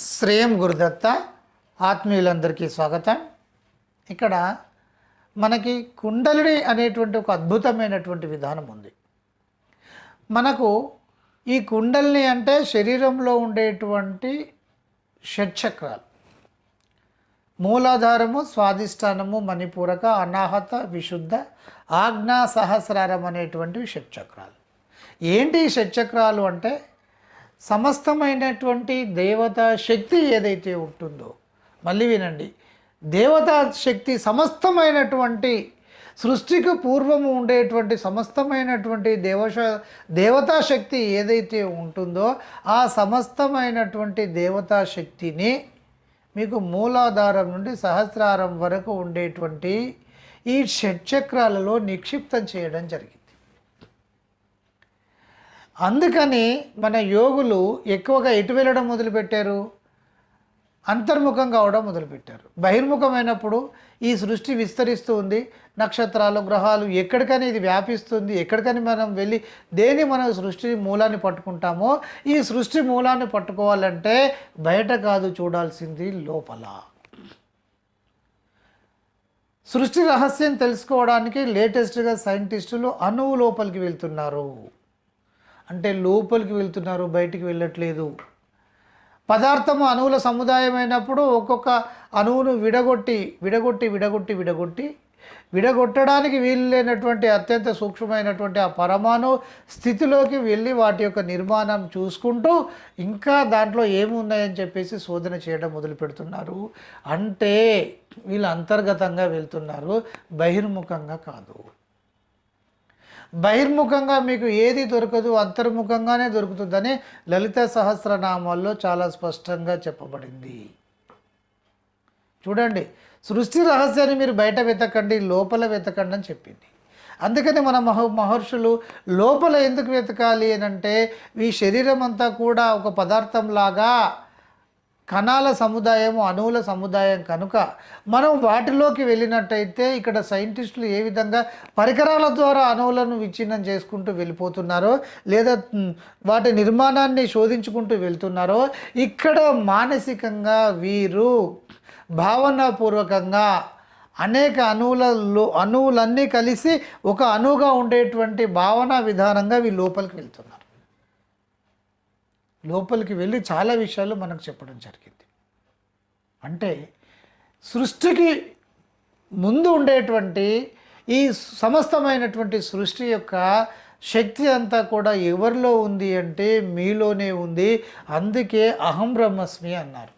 శ్రేయం గురుదత్త ఆత్మీయులందరికీ స్వాగతం. ఇక్కడ మనకి కుండలిని అనేటువంటి ఒక అద్భుతమైనటువంటి విధానం ఉంది. మనకు ఈ కుండలిని అంటే శరీరంలో ఉండేటువంటి షట్చక్రాలు, మూలాధారము, స్వాధిష్టానము, మణిపూరక, అనాహత, విశుద్ధ, ఆజ్ఞా, సహస్రారం అనేటువంటివి షట్చక్రాలు. ఏంటి ఈ షట్చక్రాలు అంటే సమస్తమైనటువంటి దేవతా శక్తి ఏదైతే ఉంటుందో, మళ్ళీ వినండి, దేవతా శక్తి సమస్తమైనటువంటి సృష్టికి పూర్వము ఉండేటువంటి సమస్తమైనటువంటి దేవతా శక్తి ఏదైతే ఉంటుందో ఆ సమస్తమైనటువంటి దేవతా శక్తిని మీకు మూలాధారం నుండి సహస్రారం వరకు ఉండేటువంటి ఈ షట్చక్రాలలో నిక్షిప్తం చేయడం జరిగింది. అందుకని మన యోగులు ఎక్కువగా ఎటు వెళ్ళడం మొదలుపెట్టారు? అంతర్ముఖం కావడం మొదలుపెట్టారు. బహిర్ముఖమైనప్పుడు ఈ సృష్టి విస్తరిస్తూ ఉంది, నక్షత్రాలు, గ్రహాలు ఎక్కడికని ఇది వ్యాపిస్తుంది. ఎక్కడికని మనం వెళ్ళి దేని మనం సృష్టి మూలాన్ని పట్టుకుంటామో, ఈ సృష్టి మూలాన్ని పట్టుకోవాలంటే బయట కాదు, చూడాల్సింది లోపల. సృష్టి రహస్యం తెలుసుకోవడానికి లేటెస్ట్గా సైంటిస్టులు అణువు లోపలికి వెళ్తున్నారు. అంటే లోపలికి వెళ్తున్నారు, బయటికి వెళ్ళట్లేదు. పదార్థము అణువుల సముదాయం అయినప్పుడు ఒక్కొక్క అణువును విడగొట్టడానికి వీలు లేనటువంటి అత్యంత సూక్ష్మమైనటువంటి ఆ పరమాణు స్థితిలోకి వెళ్ళి వాటి యొక్క నిర్మాణం చూసుకుంటూ ఇంకా దాంట్లో ఏమున్నాయని చెప్పేసి శోధన చేయడం మొదలు పెడుతున్నారు. అంటే వీళ్ళు అంతర్గతంగా వెళ్తున్నారు, బహిర్ముఖంగా కాదు. బహిర్ముఖంగా మీకు ఏది దొరకదు, అంతర్ముఖంగానే దొరుకుతుందని లలిత సహస్రనామాల్లో చాలా స్పష్టంగా చెప్పబడింది. చూడండి, సృష్టి రహస్యాన్ని మీరు బయట వెతకండి, లోపల వెతకండి అని చెప్పింది. అందుకని మన మహర్షులు లోపల ఎందుకు వెతకాలి అని అంటే, ఈ శరీరం అంతా కూడా ఒక పదార్థంలాగా కణాల సముదాయము, అణువుల సముదాయం కనుక మనం వాటిలోకి వెళ్ళినట్టయితే ఇక్కడ సైంటిస్టులు ఏ విధంగా పరికరాల ద్వారా అణువులను విచ్ఛిన్నం చేసుకుంటూ వెళ్ళిపోతున్నారో, లేదా వాటి నిర్మాణాన్ని శోధించుకుంటూ వెళ్తున్నారో, ఇక్కడ మానసికంగా వీరు భావనాపూర్వకంగా అనేక అణువులన్నీ కలిసి ఒక అణువుగా ఉండేటువంటి భావనా విధానంగా వీళ్ళు లోపలికి వెళ్తున్నారు. లోపలికి వెళ్ళి చాలా విషయాలు మనకు చెప్పడం జరిగింది. అంటే సృష్టికి ముందు ఉండేటువంటి ఈ సమస్తమైనటువంటి సృష్టి యొక్క శక్తి అంతా కూడా ఎవరిలో ఉంది అంటే మీలోనే ఉంది. అందుకే అహం బ్రహ్మస్మి అన్నారు.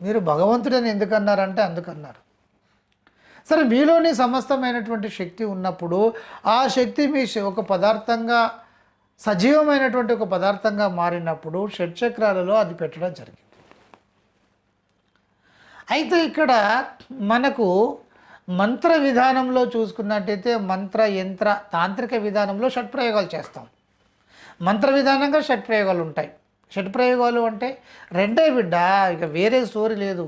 మీరు భగవంతుడని ఎందుకన్నారంటే అందుకన్నారు. సరే, మీలోని సమస్తమైనటువంటి శక్తి ఉన్నప్పుడు ఆ శక్తి మీ ఒక పదార్థంగా, సజీవమైనటువంటి ఒక పదార్థంగా మారినప్పుడు షట్చక్రాలలో అది పెట్టడం జరిగింది. అయితే ఇక్కడ మనకు మంత్ర విధానంలో చూసుకున్నట్టయితే మంత్ర, యంత్ర, తాంత్రిక విధానంలో షట్ప్రయోగాలు చేస్తాం. మంత్ర విధానంగా షట్ప్రయోగాలు ఉంటాయి. షట్ప్రయోగాలు అంటే రెండే బిడ్డ, ఇక వేరే స్టోరీ లేదు.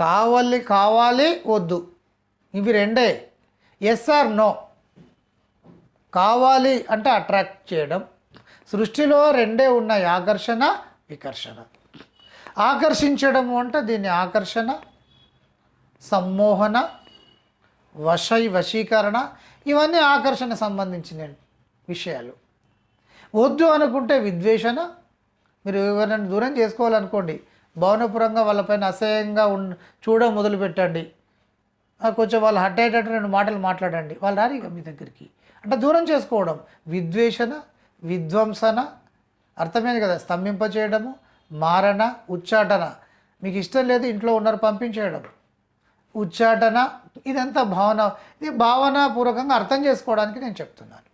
కావాలి వద్దు, ఇవి రెండే. Yes or no. కావాలి అంటే అట్రాక్ట్ చేయడం. సృష్టిలో రెండే ఉన్నాయి, ఆకర్షణ, వికర్షణ. ఆకర్షించడము అంటే దీన్ని ఆకర్షణ, సమ్మోహన, వశీకరణ, ఇవన్నీ ఆకర్షణ సంబంధించిన విషయాలు. వద్దు అనుకుంటే విద్వేషణ. మీరు ఎవరైనా దూరం చేసుకోవాలనుకోండి, భావనపురంగా వాళ్ళపైన అసహ్యంగా చూడ మొదలుపెట్టండి. కొంచెం వాళ్ళు హట్ అయ్యేటట్టు 2 మాటలు మాట్లాడండి, వాళ్ళు రారు ఇక మీ దగ్గరికి. అంటే దూరం చేసుకోవడం. విద్వేషణ, విధ్వంసన, అర్థమైంది కదా. స్తంభింపచేయడము, మారణ, ఉచ్చాటన. మీకు ఇష్టం లేదు, ఇంట్లో ఉన్నారు, పంపించేయడం. ఉచ్చాటన, ఇదంతా ఇది భావనాపూర్వకంగా అర్థం చేసుకోవడానికి నేను చెప్తున్నాను.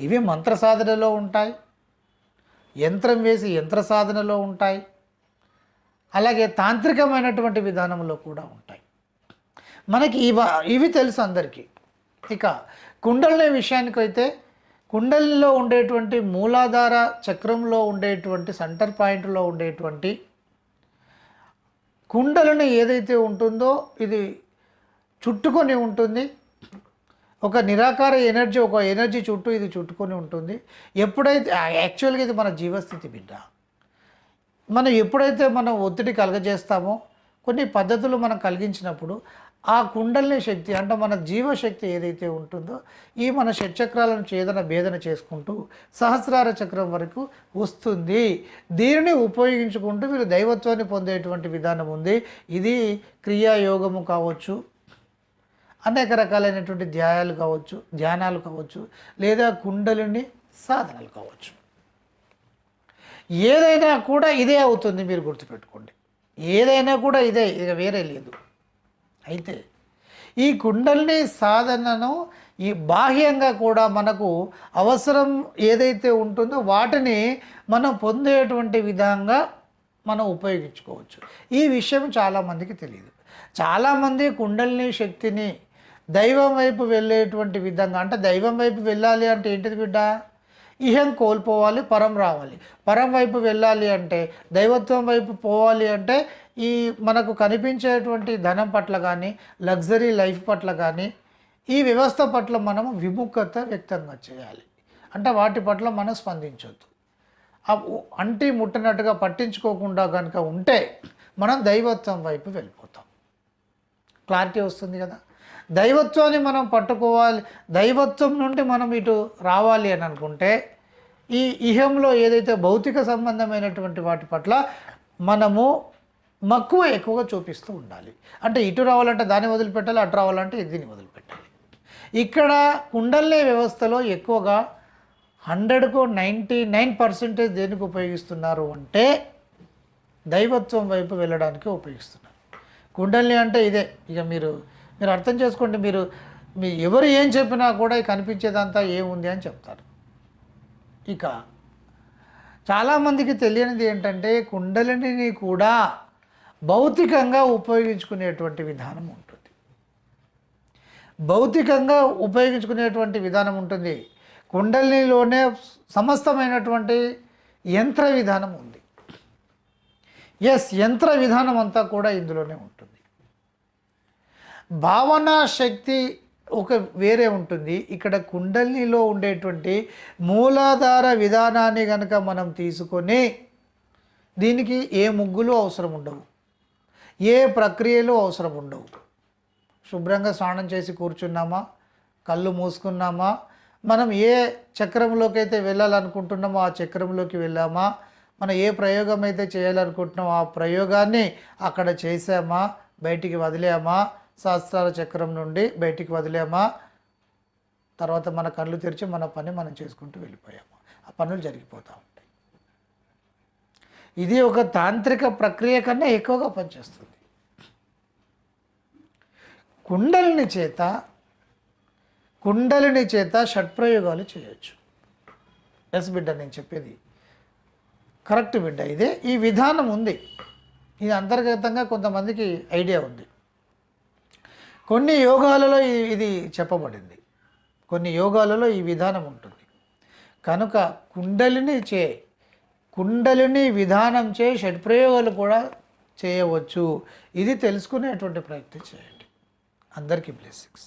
ఇవి మంత్ర సాధనలో ఉంటాయి, యంత్రం వేసి యంత్ర సాధనలో ఉంటాయి, అలాగే తాంత్రికమైనటువంటి విధానంలో కూడా ఉంటాయి. మనకి ఇవి తెలుసు అందరికీ. ఇక కుండలిని విషయానికి అయితే, కుండలిలో ఉండేటువంటి మూలాధార చక్రంలో ఉండేటువంటి సెంటర్ పాయింట్లో ఉండేటువంటి కుండలిని ఏదైతే ఉంటుందో ఇది చుట్టుకొని ఉంటుంది. ఒక నిరాకార ఎనర్జీ, ఒక ఎనర్జీ చుట్టూ ఇది చుట్టుకొని ఉంటుంది. ఎప్పుడైతే యాక్చువల్గా ఇది మన జీవస్థితి బిడ్డ. మనం ఎప్పుడైతే మనం ఒత్తిడి కలగజేస్తామో కొన్ని పద్ధతులు మనం కలిగించినప్పుడు ఆ కుండలిని శక్తి అంటే మన జీవశక్తి ఏదైతే ఉంటుందో ఈ మన షట్చక్రాలను ఛేదన భేదన చేసుకుంటూ సహస్రార చక్రం వరకు వస్తుంది. దీనిని ఉపయోగించుకుంటూ మీరు దైవత్వాన్ని పొందేటువంటి విధానం ఉంది. ఇది క్రియాయోగము కావచ్చు, అనేక రకాలైనటువంటి ధ్యానాలు కావచ్చు, లేదా కుండలిని సాధనలు కావచ్చు. ఏదైనా కూడా ఇదే అవుతుంది, మీరు గుర్తుపెట్టుకోండి. ఏదైనా కూడా ఇదే, ఇక వేరే లేదు. అయితే ఈ కుండలిని సాధనను ఈ బాహ్యంగా కూడా మనకు అవసరం ఏదైతే ఉంటుందో వాటిని మనం పొందేటువంటి విధంగా మనం ఉపయోగించుకోవచ్చు. ఈ విషయం చాలామందికి తెలియదు. చాలామంది కుండలిని శక్తిని దైవం వైపు వెళ్ళేటువంటి విధంగా, అంటే దైవం వైపు వెళ్ళాలి అంటే ఏంటిది బిడ్డ? ఇహం కోల్పోవాలి, పరం రావాలి. పరం వైపు వెళ్ళాలి అంటే, దైవత్వం వైపు పోవాలి అంటే ఈ మనకు కనిపించేటువంటి ధనం పట్ల కానీ, లగ్జరీ లైఫ్ పట్ల కానీ, ఈ వ్యవస్థ పట్ల మనము విముఖత వ్యక్తంగా చేయాలి. అంటే వాటి పట్ల మనం స్పందించవద్దు. అంటి ముట్టినట్టుగా పట్టించుకోకుండా కనుక ఉంటే మనం దైవత్వం వైపు వెళ్ళిపోతాం. క్లారిటీ వస్తుంది కదా? దైవత్వాన్ని మనం పట్టుకోవాలి, దైవత్వం నుండి మనం ఇటు రావాలి అని అనుకుంటే ఈ ఇహంలో ఏదైతే భౌతిక సంబంధమైనటువంటి వాటి పట్ల మనము మక్కువ ఎక్కువగా చూపిస్తూ ఉండాలి. అంటే ఇటు రావాలంటే దాన్ని వదిలిపెట్టాలి, అటు రావాలంటే దీన్ని వదిలిపెట్టాలి. ఇక్కడ కుండలిని వ్యవస్థలో ఎక్కువగా 100కు 99% దేనికి ఉపయోగిస్తున్నారు అంటే దైవత్వం వైపు వెళ్ళడానికి ఉపయోగిస్తున్నారు. కుండలిని అంటే ఇదే. ఇక మీరు అర్థం చేసుకోండి. మీ ఎవరు ఏం చెప్పినా కూడా కనిపించేదంతా ఏముంది అని చెప్తారు. ఇక చాలామందికి తెలియనిది ఏంటంటే కుండలిని కూడా భౌతికంగా ఉపయోగించుకునేటువంటి విధానం ఉంటుంది. భౌతికంగా ఉపయోగించుకునేటువంటి విధానం ఉంటుంది. కుండలినిలోనే సమస్తమైనటువంటి యంత్ర విధానం ఉంది. యంత్ర విధానం అంతా కూడా ఇందులోనే ఉంటుంది. భావనా శక్తి ఒక వేరే ఉంటుంది. ఇక్కడ కుండలినిలో ఉండేటువంటి మూలాధార విధానాన్ని కనుక మనం తీసుకొని దీనికి ఏ ముగ్గులు అవసరం ఉండవు, ఏ ప్రక్రియలు అవసరం ఉండవు. శుభ్రంగా స్నానం చేసి కూర్చున్నామా, కళ్ళు మూసుకున్నామా, మనం ఏ చక్రంలోకి అయితే వెళ్ళాలనుకుంటున్నామో ఆ చక్రంలోకి వెళ్ళామా, మనం ఏ ప్రయోగం అయితే చేయాలనుకుంటున్నామో ఆ ప్రయోగాన్ని అక్కడ చేసామా, బయటికి వదిలేమా, సహస్రార చక్రం నుండి బయటికి వదిలేమా, తర్వాత మన కళ్ళు తెరిచి మన పని మనం చేసుకుంటూ వెళ్ళిపోయాము. ఆ పనులు జరిగిపోతూ ఉంటాయి. ఇది ఒక తాంత్రిక ప్రక్రియ కన్నా ఎక్కువగా పనిచేస్తుంది. కుండలిని చేత షట్ప్రయోగాలు చేయొచ్చు. బిడ్డ, నేను చెప్పేది కరెక్ట్ బిడ్డ. ఇదే ఈ విధానం ఉంది. ఇది అంతర్గతంగా కొంతమందికి ఐడియా ఉంది. కొన్ని యోగాలలో ఇది చెప్పబడింది. కొన్ని యోగాలలో ఈ విధానం ఉంటుంది. కనుక కుండలిని విధానం షట్ప్రయోగాలు కూడా చేయవచ్చు. ఇది తెలుసుకునేటువంటి ప్రయత్నం చేయండి. అందరికీ బ్లెస్సింగ్స్.